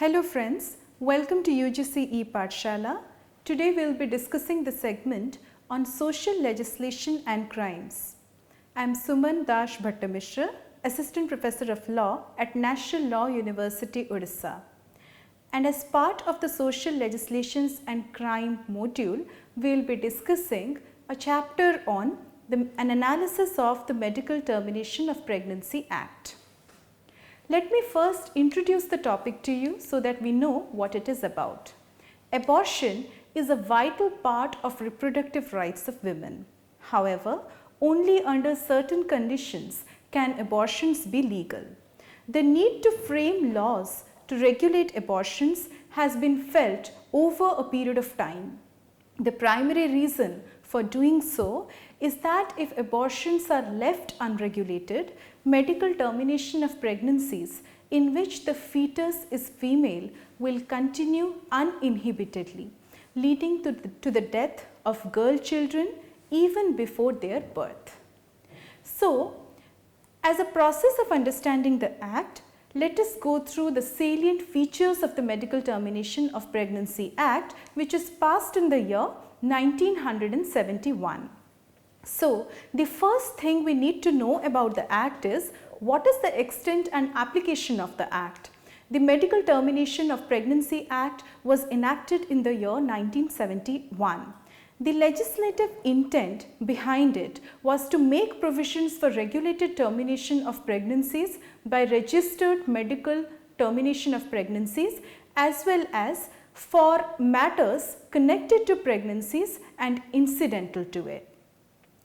Hello friends, welcome to UGC E-Pathshala. Today we will be discussing the segment on social legislation and crimes. I am Suman Dash Bhattamishra, Assistant Professor of Law at National Law University, Odisha. And as part of the social legislations and crime module, we will be discussing a chapter on an analysis of the Medical Termination of Pregnancy Act. Let me first introduce the topic to you so that we know what it is about. Abortion is a vital part of reproductive rights of women. However, only under certain conditions can abortions be legal. The need to frame laws to regulate abortions has been felt over a period of time. The primary reason for doing so is that if abortions are left unregulated, medical termination of pregnancies in which the fetus is female will continue uninhibitedly, leading to the death of girl children even before their birth. So, as a process of understanding the Act, let us go through the salient features of the Medical Termination of Pregnancy Act, which is passed in the year 1971. So, the first thing we need to know about the Act is what is the extent and application of the Act. The Medical Termination of Pregnancy Act was enacted in the year 1971. The legislative intent behind it was to make provisions for regulated termination of pregnancies by registered medical termination of pregnancies as well as for matters connected to pregnancies and incidental to it.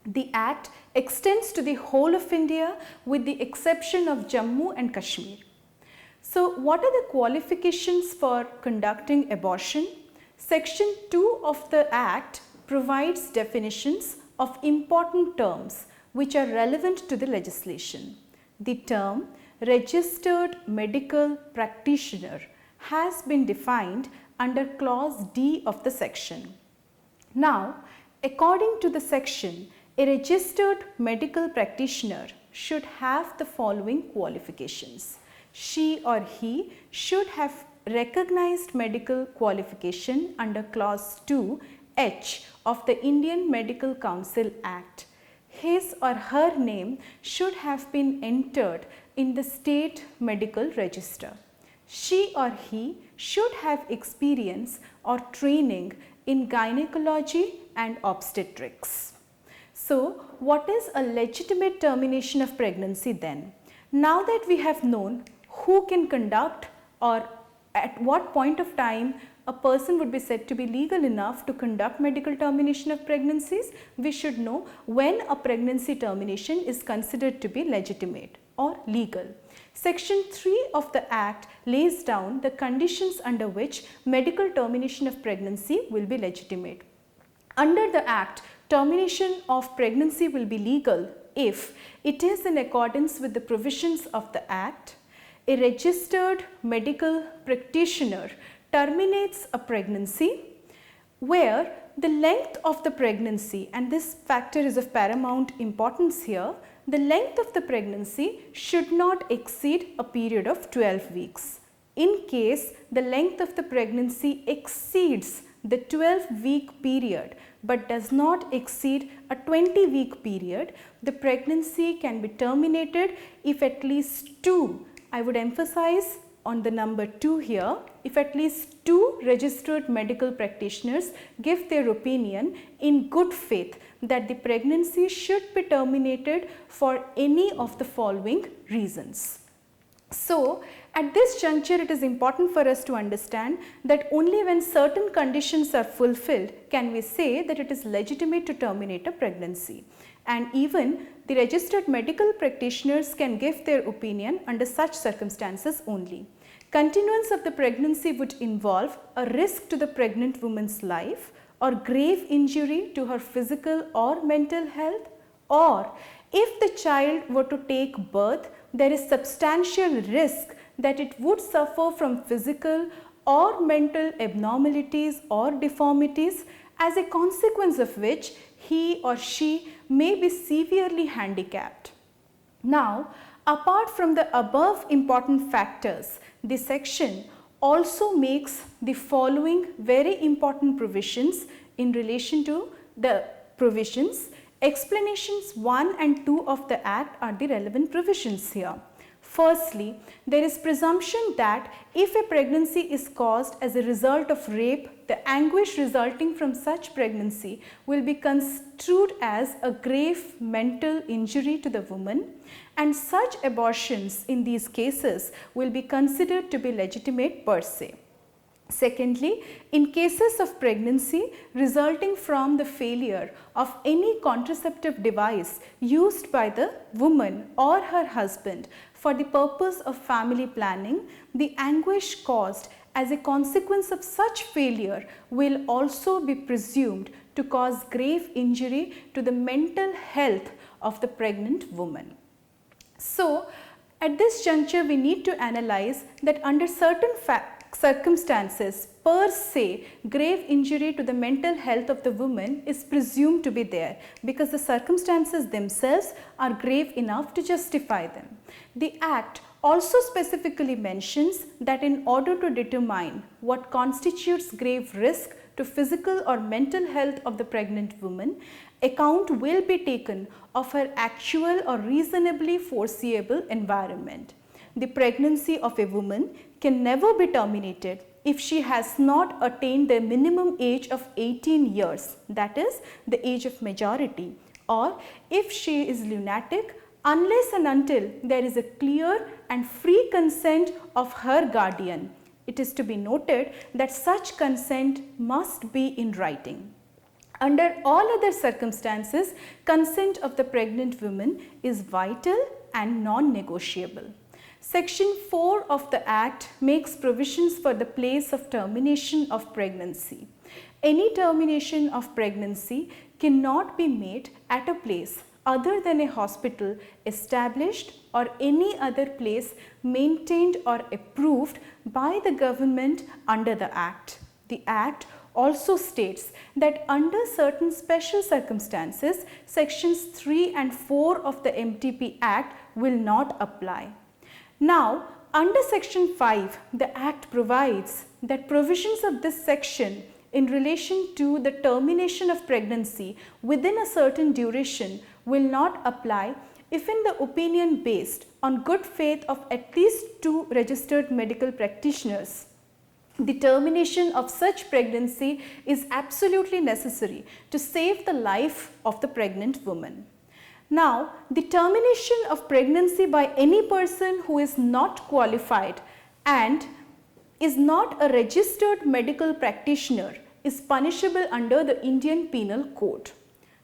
The Act extends to the whole of India with the exception of Jammu and Kashmir. So, what are the qualifications for conducting abortion? Section 2 of the Act provides definitions of important terms which are relevant to the legislation. The term registered medical practitioner has been defined under clause D of the section. Now, according to the section, a registered medical practitioner should have the following qualifications. She or he should have recognized medical qualification under clause 2H of the Indian Medical Council Act. His or her name should have been entered in the state medical register. She or he should have experience or training in gynecology and obstetrics. So, what is a legitimate termination of pregnancy then? Now that we have known who can conduct or at what point of time a person would be said to be legal enough to conduct medical termination of pregnancies, we should know when a pregnancy termination is considered to be legitimate or legal. Section 3 of the Act lays down the conditions under which medical termination of pregnancy will be legitimate. Under the Act, termination of pregnancy will be legal if it is in accordance with the provisions of the Act, a registered medical practitioner terminates a pregnancy where the length of the pregnancy, and this factor is of paramount importance here, the length of the pregnancy should not exceed a period of 12 weeks. In case the length of the pregnancy exceeds the 12-week period but does not exceed a 20-week period, the pregnancy can be terminated if at least two, I would emphasize on the number 2 here, if at least 2 registered medical practitioners give their opinion in good faith that the pregnancy should be terminated for any of the following reasons. So, at this juncture it is important for us to understand that only when certain conditions are fulfilled can we say that it is legitimate to terminate a pregnancy, and even the registered medical practitioners can give their opinion under such circumstances only. Continuance of the pregnancy would involve a risk to the pregnant woman's life or grave injury to her physical or mental health, or if the child were to take birth, there is substantial risk that it would suffer from physical or mental abnormalities or deformities, as a consequence of which he or she may be severely handicapped. Now, apart from the above important factors, the section also makes the following very important provisions in relation to the provisions. Explanations 1 and 2 of the Act are the relevant provisions here. Firstly, there is presumption that if a pregnancy is caused as a result of rape, the anguish resulting from such pregnancy will be construed as a grave mental injury to the woman, and such abortions in these cases will be considered to be legitimate per se. Secondly, in cases of pregnancy resulting from the failure of any contraceptive device used by the woman or her husband for the purpose of family planning, the anguish caused as a consequence of such failure will also be presumed to cause grave injury to the mental health of the pregnant woman. So, at this juncture we need to analyze that under certain circumstances per se grave injury to the mental health of the woman is presumed to be there because the circumstances themselves are grave enough to justify them. The Act also specifically mentions that in order to determine what constitutes grave risk to physical or mental health of the pregnant woman, account will be taken of her actual or reasonably foreseeable environment. The pregnancy of a woman can never be terminated if she has not attained the minimum age of 18 years, that is the age of majority, or if she is lunatic, unless and until there is a clear and free consent of her guardian. It is to be noted that such consent must be in writing. Under all other circumstances, consent of the pregnant woman is vital and non-negotiable. Section 4 of the Act makes provisions for the place of termination of pregnancy. Any termination of pregnancy cannot be made at a place other than a hospital established or any other place maintained or approved by the government under the Act. The Act also states that under certain special circumstances, sections 3 and 4 of the MTP Act will not apply. Now, under section 5, the Act provides that provisions of this section in relation to the termination of pregnancy within a certain duration will not apply if in the opinion based on good faith of at least 2 registered medical practitioners, the termination of such pregnancy is absolutely necessary to save the life of the pregnant woman. Now, the termination of pregnancy by any person who is not qualified and is not a registered medical practitioner is punishable under the Indian Penal Code.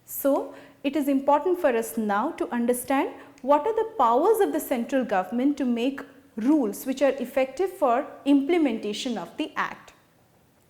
So, it is important for us now to understand what are the powers of the central government to make rules which are effective for implementation of the Act.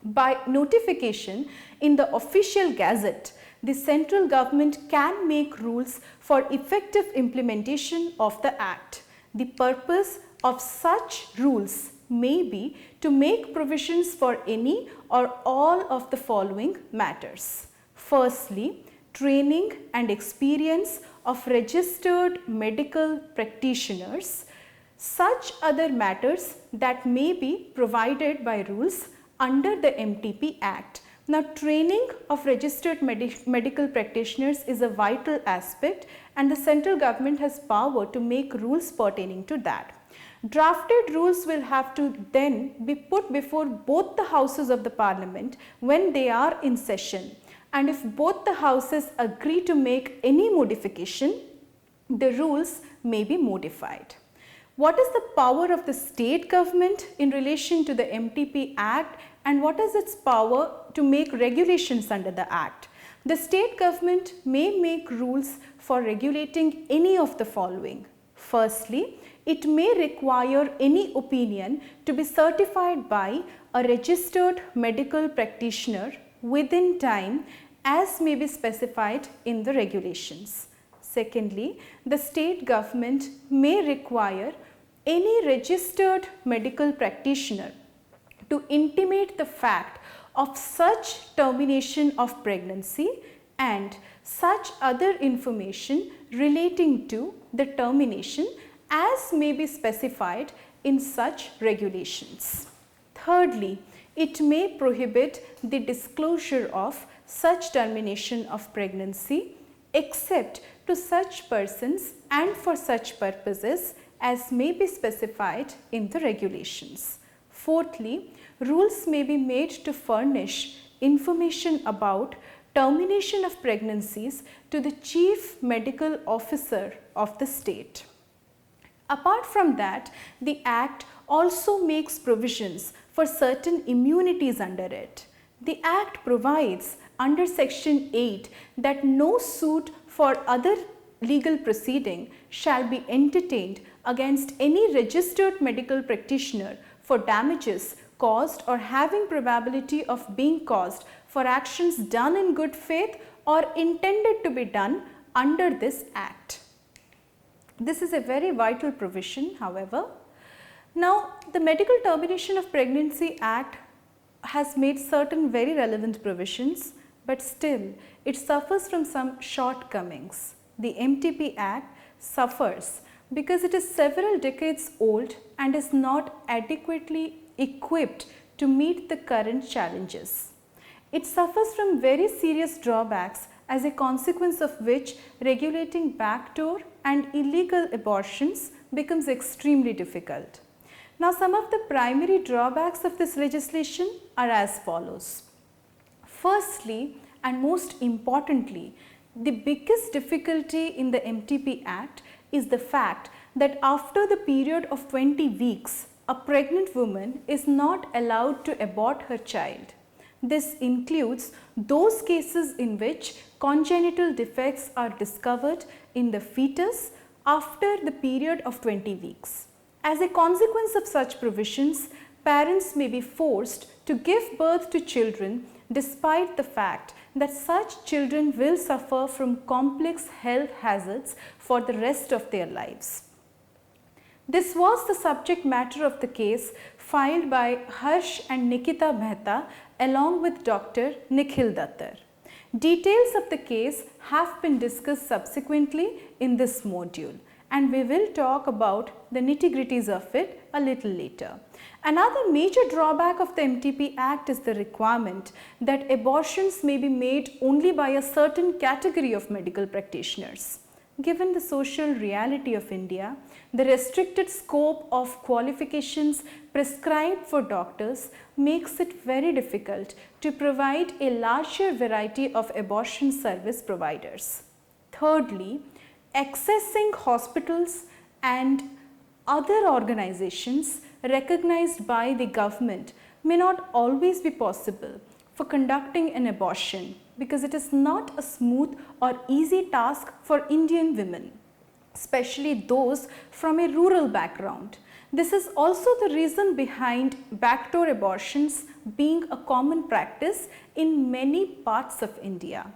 By notification in the official gazette, the central government can make rules for effective implementation of the Act. The purpose of such rules may be to make provisions for any or all of the following matters. Firstly, training and experience of registered medical practitioners. Such other matters that may be provided by rules under the MTP Act. Now, training of registered medical practitioners is a vital aspect and the central government has power to make rules pertaining to that. Drafted rules will have to then be put before both the houses of the parliament when they are in session, and if both the houses agree to make any modification, the rules may be modified. What is the power of the state government in relation to the MTP Act and what is its power to make regulations under the Act? The state government may make rules for regulating any of the following. Firstly, it may require any opinion to be certified by a registered medical practitioner within time as may be specified in the regulations. Secondly, the state government may require any registered medical practitioner to intimate the fact of such termination of pregnancy and such other information relating to the termination as may be specified in such regulations. Thirdly, it may prohibit the disclosure of such termination of pregnancy except to such persons and for such purposes as may be specified in the regulations. Fourthly, rules may be made to furnish information about termination of pregnancies to the Chief Medical Officer of the state. Apart from that, the Act also makes provisions for certain immunities under it. The Act provides under Section 8 that no suit for other legal proceeding shall be entertained against any registered medical practitioner for damages caused or having probability of being caused for actions done in good faith or intended to be done under this Act. This is a very vital provision, however. Now, the Medical Termination of Pregnancy Act has made certain very relevant provisions, but still it suffers from some shortcomings. The MTP Act suffers because it is several decades old and is not adequately equipped to meet the current challenges. It suffers from very serious drawbacks, as a consequence of which regulating backdoor and illegal abortions becomes extremely difficult. Now, some of the primary drawbacks of this legislation are as follows. Firstly, and most importantly, the biggest difficulty in the MTP Act is the fact that after the period of 20 weeks, a pregnant woman is not allowed to abort her child. This includes those cases in which congenital defects are discovered in the fetus after the period of 20 weeks. As a consequence of such provisions, parents may be forced to give birth to children despite the fact that such children will suffer from complex health hazards for the rest of their lives. This was the subject matter of the case filed by Harsh and Nikita Mehta along with Dr. Nikhil Dattar. Details of the case have been discussed subsequently in this module, and we will talk about the nitty-gritties of it a little later. Another major drawback of the MTP Act is the requirement that abortions may be made only by a certain category of medical practitioners. Given the social reality of India, the restricted scope of qualifications prescribed for doctors makes it very difficult to provide a larger variety of abortion service providers. Thirdly, accessing hospitals and other organizations recognized by the government may not always be possible for conducting an abortion, because it is not a smooth or easy task for Indian women, especially those from a rural background. This is also the reason behind backdoor abortions being a common practice in many parts of India.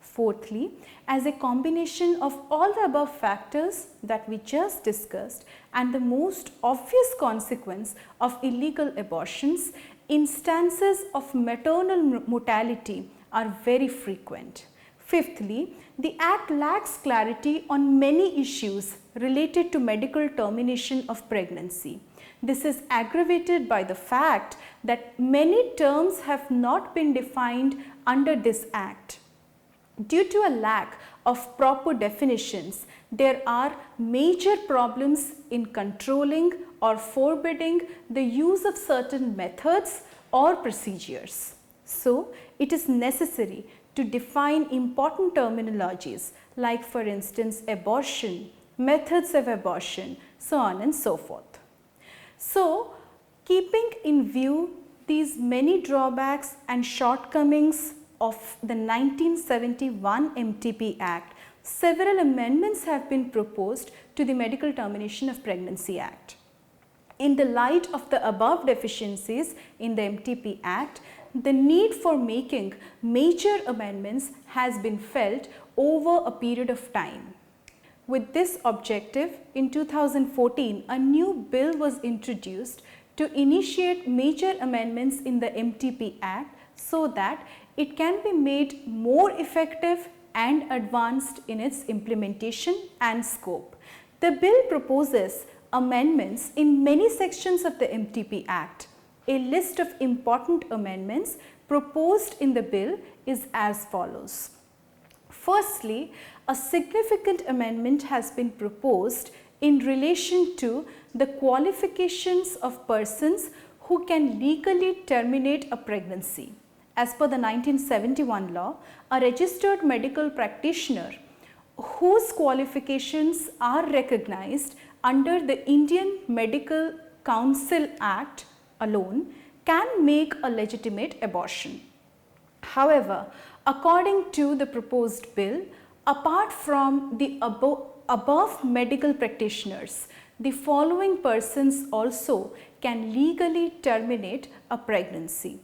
Fourthly, as a combination of all the above factors that we just discussed and the most obvious consequence of illegal abortions, instances of maternal mortality are very frequent. Fifthly, the Act lacks clarity on many issues related to medical termination of pregnancy. This is aggravated by the fact that many terms have not been defined under this Act. Due to a lack of proper definitions, there are major problems in controlling or forbidding the use of certain methods or procedures. So, it is necessary to define important terminologies like, for instance, abortion, methods of abortion, so on and so forth. So, keeping in view these many drawbacks and shortcomings of the 1971 MTP Act, several amendments have been proposed to the Medical Termination of Pregnancy Act. In the light of the above deficiencies in the MTP Act, the need for making major amendments has been felt over a period of time. With this objective, in 2014, a new bill was introduced to initiate major amendments in the MTP Act so that it can be made more effective and advanced in its implementation and scope. The bill proposes amendments in many sections of the MTP Act. a list of important amendments proposed in the bill is as follows. Firstly, a significant amendment has been proposed in relation to the qualifications of persons who can legally terminate a pregnancy. As per the 1971 law, a registered medical practitioner whose qualifications are recognized under the Indian Medical Council Act alone can make a legitimate abortion. However, according to the proposed bill, apart from the above medical practitioners, the following persons also can legally terminate a pregnancy.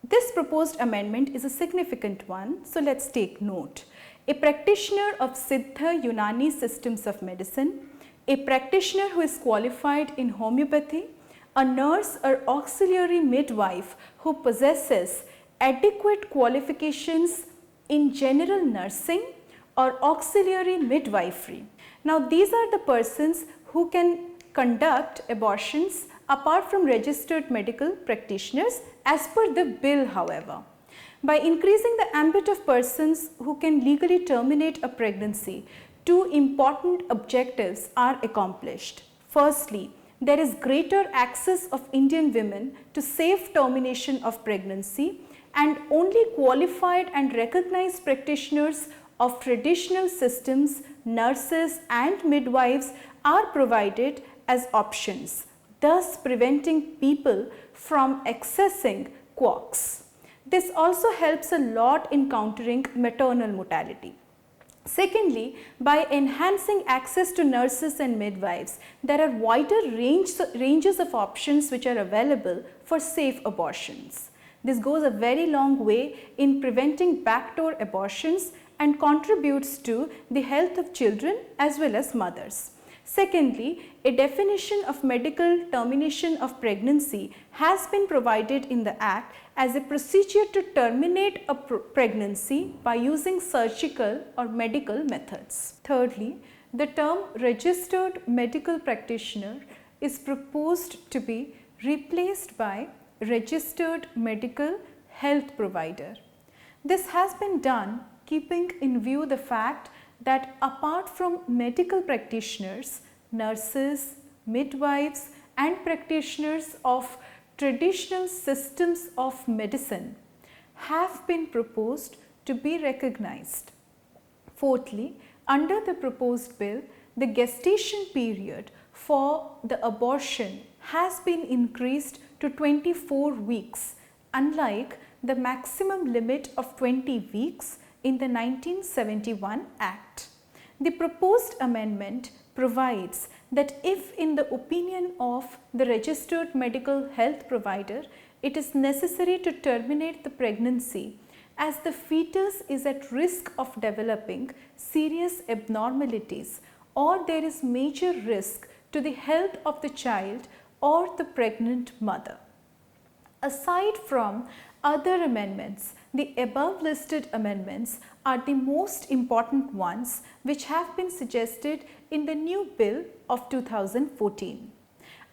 This proposed amendment is a significant one, so let's take note. A practitioner of Siddha Unani systems of medicine, a practitioner who is qualified in homeopathy, a nurse or auxiliary midwife who possesses adequate qualifications in general nursing or auxiliary midwifery. Now these are the persons who can conduct abortions apart from registered medical practitioners as per the bill, however. By increasing the ambit of persons who can legally terminate a pregnancy, two important objectives are accomplished. Firstly, there is greater access of Indian women to safe termination of pregnancy, and only qualified and recognized practitioners of traditional systems, nurses and midwives are provided as options, thus preventing people from accessing quacks. This also helps a lot in countering maternal mortality. Secondly, by enhancing access to nurses and midwives, there are wider ranges of options which are available for safe abortions. This goes a very long way in preventing backdoor abortions and contributes to the health of children as well as mothers. Secondly, a definition of medical termination of pregnancy has been provided in the Act as a procedure to terminate a pregnancy by using surgical or medical methods. Thirdly, the term registered medical practitioner is proposed to be replaced by registered medical health provider. This has been done keeping in view the fact that apart from medical practitioners, nurses, midwives and practitioners of traditional systems of medicine have been proposed to be recognized. Fourthly, under the proposed bill, the gestation period for the abortion has been increased to 24 weeks, unlike the maximum limit of 20 weeks in the 1971 Act. The proposed amendment provides that if in the opinion of the registered medical health provider, it is necessary to terminate the pregnancy as the fetus is at risk of developing serious abnormalities or there is major risk to the health of the child or the pregnant mother. Aside from other amendments, the above listed amendments are the most important ones which have been suggested in the new bill of 2014.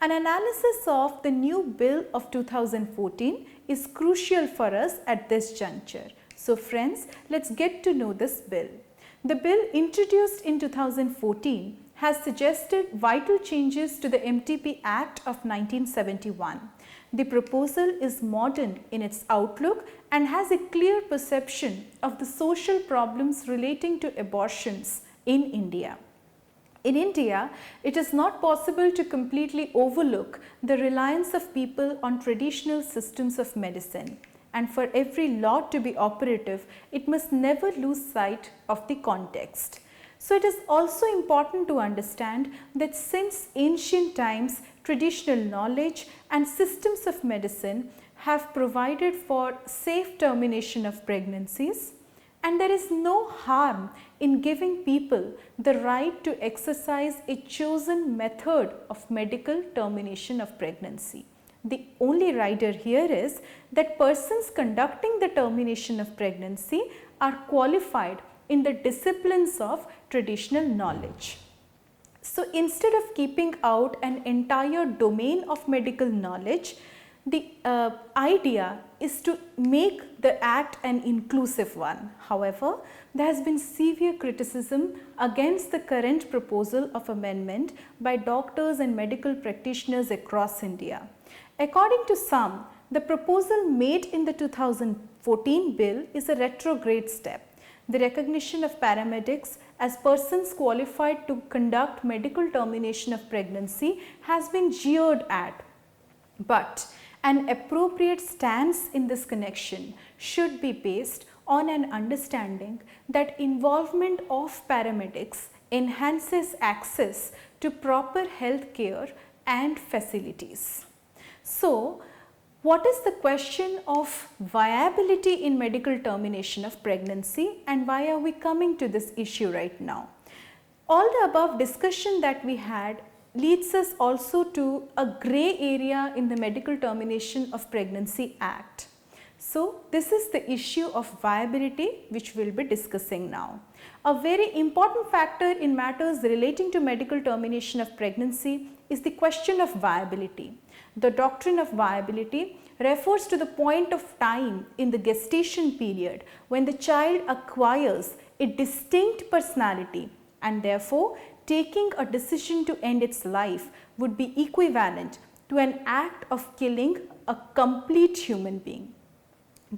An analysis of the new bill of 2014 is crucial for us at this juncture. So friends, let's get to know this bill. The bill introduced in 2014 has suggested vital changes to the MTP Act of 1971. The proposal is modern in its outlook and has a clear perception of the social problems relating to abortions in India. In India, it is not possible to completely overlook the reliance of people on traditional systems of medicine, and for every law to be operative, it must never lose sight of the context. So it is also important to understand that since ancient times, traditional knowledge and systems of medicine have provided for safe termination of pregnancies, and there is no harm in giving people the right to exercise a chosen method of medical termination of pregnancy. The only rider here is that persons conducting the termination of pregnancy are qualified in the disciplines of traditional knowledge. So instead of keeping out an entire domain of medical knowledge, The idea is to make the act an inclusive one. However, there has been severe criticism against the current proposal of amendment by doctors and medical practitioners across India. According to some, the proposal made in the 2014 bill is a retrograde step. The recognition of paramedics as persons qualified to conduct medical termination of pregnancy has been jeered at. But an appropriate stance in this connection should be based on an understanding that involvement of paramedics enhances access to proper health care and facilities. So, what is the question of viability in medical termination of pregnancy, and why are we coming to this issue right now? All the above discussion that we had leads us also to a grey area in the Medical Termination of Pregnancy Act. So, this is the issue of viability which we will be discussing now. A very important factor in matters relating to medical termination of pregnancy is the question of viability. The doctrine of viability refers to the point of time in the gestation period when the child acquires a distinct personality, and therefore taking a decision to end its life would be equivalent to an act of killing a complete human being.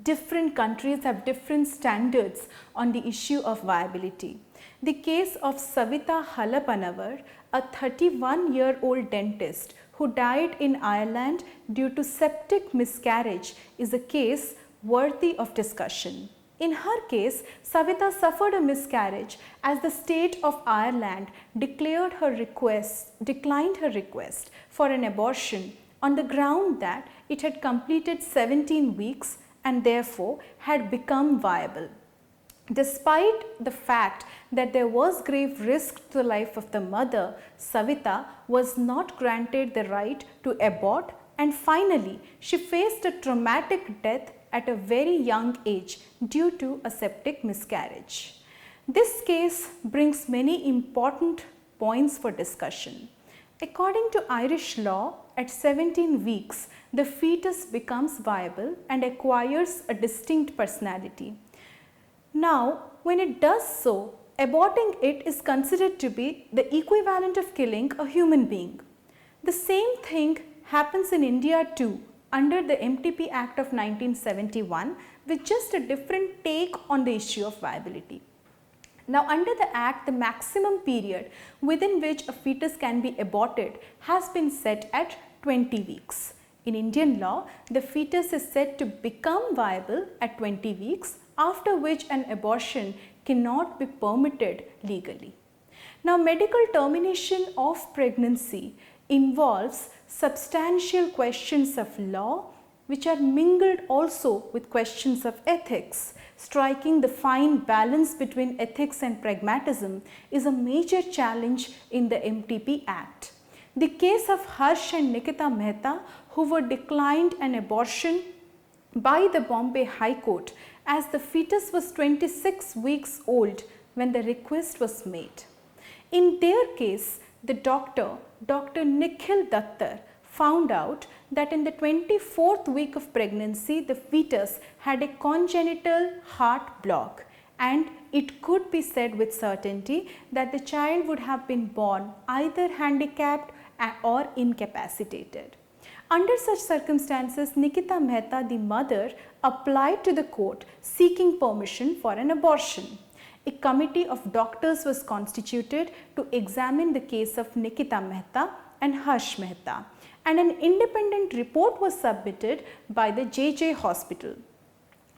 Different countries have different standards on the issue of viability. The case of Savita Halappanavar, a 31-year-old dentist who died in Ireland due to septic miscarriage, is a case worthy of discussion. In her case, Savita suffered a miscarriage as the state of Ireland declined her request for an abortion on the ground that it had completed 17 weeks and therefore had become viable. Despite the fact that there was grave risk to the life of the mother, Savita was not granted the right to abort, and finally she faced a traumatic death at a very young age due to a septic miscarriage. This case brings many important points for discussion. According to Irish law, at 17 weeks, the fetus becomes viable and acquires a distinct personality. Now, when it does so, aborting it is considered to be the equivalent of killing a human being. The same thing happens in India too, under the MTP Act of 1971, with just a different take on the issue of viability. Now, under the Act, the maximum period within which a fetus can be aborted has been set at 20 weeks. In Indian law, the fetus is said to become viable at 20 weeks, after which an abortion cannot be permitted legally. Now, medical termination of pregnancy involves substantial questions of law which are mingled also with questions of ethics. Striking the fine balance between ethics and pragmatism is a major challenge in the MTP Act. The case of Harsh and Nikita Mehta, who were declined an abortion by the Bombay High Court as the fetus was 26 weeks old when the request was made. In their case, the doctor, Dr. Nikhil Dattar, found out that in the 24th week of pregnancy, the fetus had a congenital heart block, and it could be said with certainty that the child would have been born either handicapped or incapacitated. Under such circumstances, Nikita Mehta, the mother, applied to the court seeking permission for an abortion. A committee of doctors was constituted to examine the case of Nikita Mehta and Harsh Mehta, and an independent report was submitted by the JJ Hospital.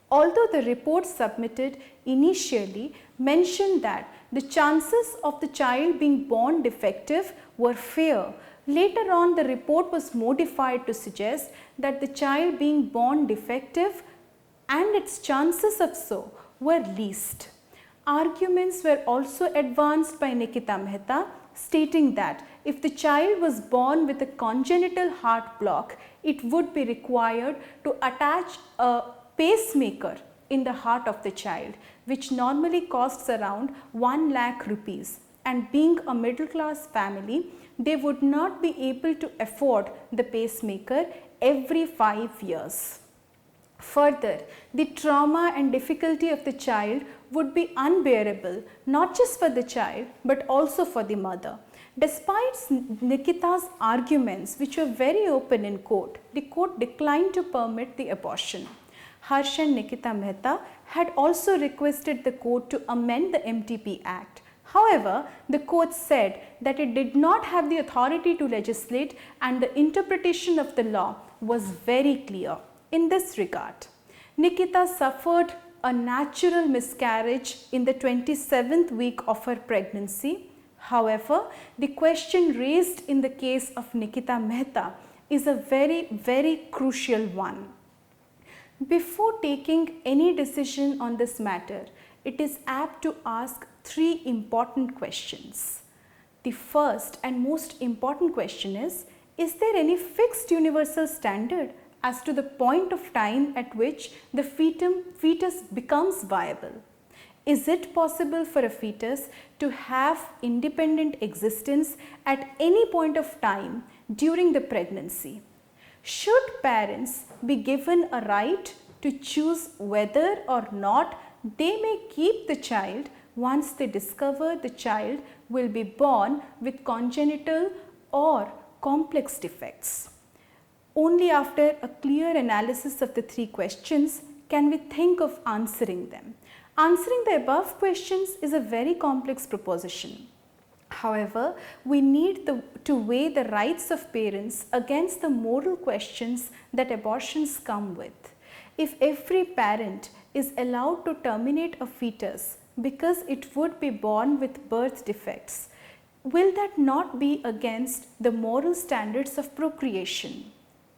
Although the report submitted initially mentioned that the chances of the child being born defective were fair, later on the report was modified to suggest that the child being born defective and its chances of so were least. Arguments were also advanced by Nikita Mehta, stating that if the child was born with a congenital heart block, it would be required to attach a pacemaker in the heart of the child, which normally costs around 1 lakh rupees. And being a middle class family, they would not be able to afford the pacemaker every 5 years. Further, the trauma and difficulty of the child would be unbearable, not just for the child but also for the mother. Despite Nikita's arguments, which were very open in court, the court declined to permit the abortion. Harsh and Nikita Mehta had also requested the court to amend the MTP Act. However, the court said that it did not have the authority to legislate and the interpretation of the law was very clear in this regard. Nikita suffered a natural miscarriage in the 27th week of her pregnancy. However, the question raised in the case of Nikita Mehta is a very crucial one. Before taking any decision on this matter, it is apt to ask 3 important questions. The first and most important question is there any fixed universal standard as to the point of time at which the fetus becomes viable? Is it possible for a fetus to have independent existence at any point of time during the pregnancy? Should parents be given a right to choose whether or not they may keep the child once they discover the child will be born with congenital or complex defects? Only after a clear analysis of the 3 questions can we think of answering them. Answering the above questions is a very complex proposition. However, we need to weigh the rights of parents against the moral questions that abortions come with. If every parent is allowed to terminate a fetus because it would be born with birth defects, will that not be against the moral standards of procreation?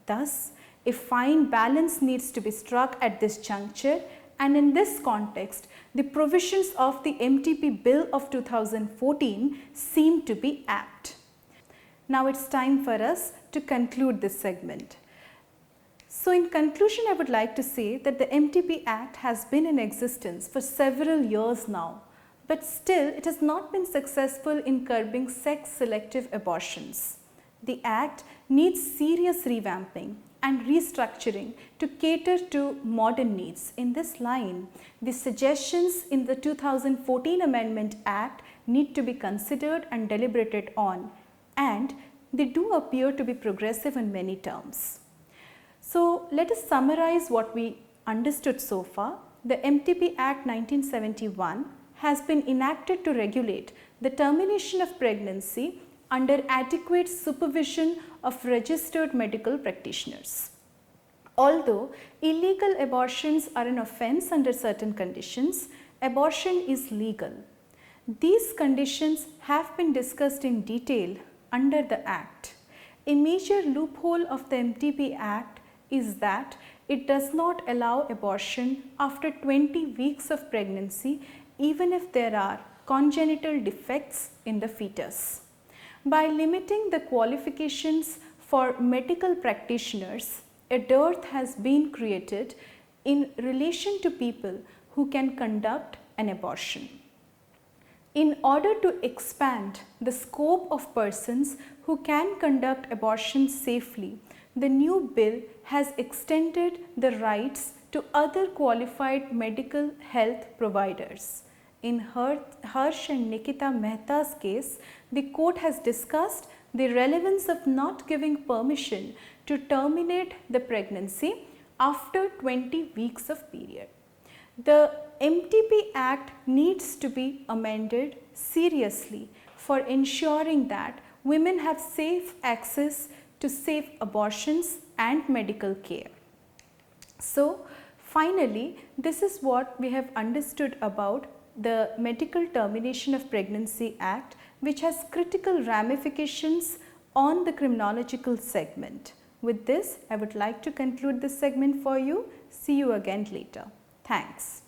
Thus, a fine balance needs to be struck at this juncture, and in this context, the provisions of the MTP Bill of 2014 seem to be apt. Now it's time for us to conclude this segment. So in conclusion, I would like to say that the MTP Act has been in existence for several years now, but still it has not been successful in curbing sex-selective abortions. The Act needs serious revamping and restructuring to cater to modern needs. In this line, the suggestions in the 2014 Amendment Act need to be considered and deliberated on, and they do appear to be progressive in many terms. So let us summarize what we understood so far. The MTP Act 1971 has been enacted to regulate the termination of pregnancy under adequate supervision of registered medical practitioners. Although illegal abortions are an offence under certain conditions, abortion is legal. These conditions have been discussed in detail under the Act. A major loophole of the MTP Act is that it does not allow abortion after 20 weeks of pregnancy, even if there are congenital defects in the fetus. By limiting the qualifications for medical practitioners, a dearth has been created in relation to people who can conduct an abortion. In order to expand the scope of persons who can conduct abortion safely, the new bill has extended the rights to other qualified medical health providers. In Harsh and Nikita Mehta's case, the court has discussed the relevance of not giving permission to terminate the pregnancy after 20 weeks of period. The MTP Act needs to be amended seriously for ensuring that women have safe access to safe abortions and medical care. So finally, this is what we have understood about the Medical Termination of Pregnancy Act, which has critical ramifications on the criminological segment. With this, I would like to conclude this segment for you. See you again later. Thanks.